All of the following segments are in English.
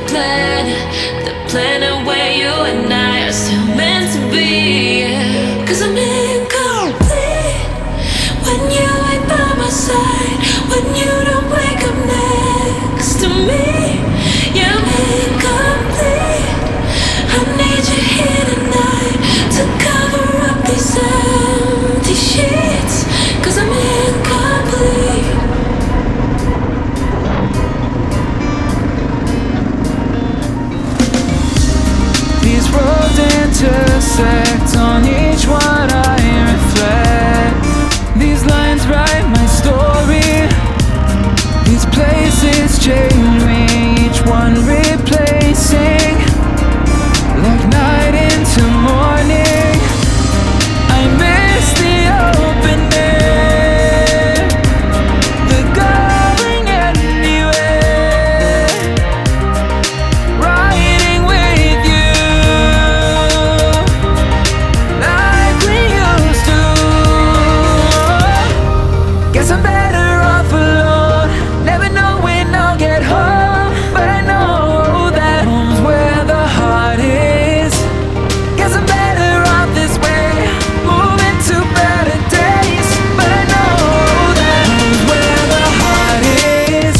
the planet where you and I are still meant to be. 'Cause I'm incomplete when you ain't by my side, when you don't wake up next to me. Yeah, I'm incomplete. I need you here tonight to cover up these empty sheets. 'Cause I'm incomplete. These roads intersect, on each one I reflect. These lines write my story. These places change me, each one replacing, like night into morning. I miss the open air, the going anywhere, riding with you like we used to. Guess I'm better off alone, never know when I'll get home, but I know that home's where the heart is. Guess I'm better off this way, moving to better days, but I know that home's where the heart is.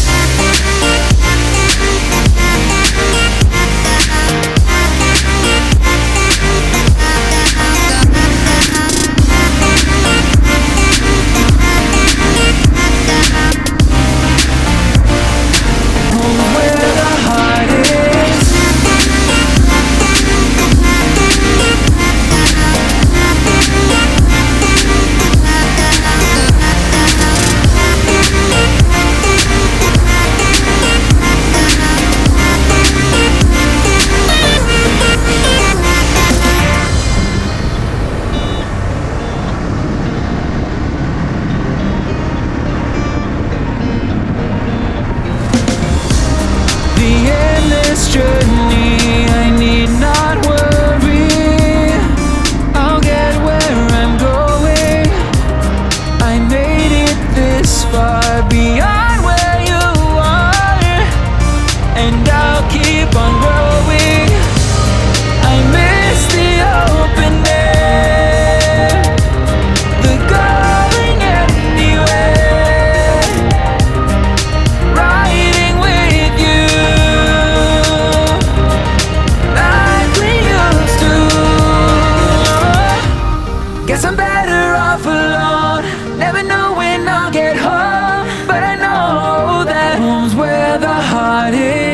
Home's where the heart is. The endless journey, I need not worry. I'll get where I'm going. I made it this far, beyond where you are, and I'll keep on growing. I miss the open air, the going anywhere, riding with you like we used to. Guess I'm better off alone, never know when I'll get home, but I know that home's where the heart is.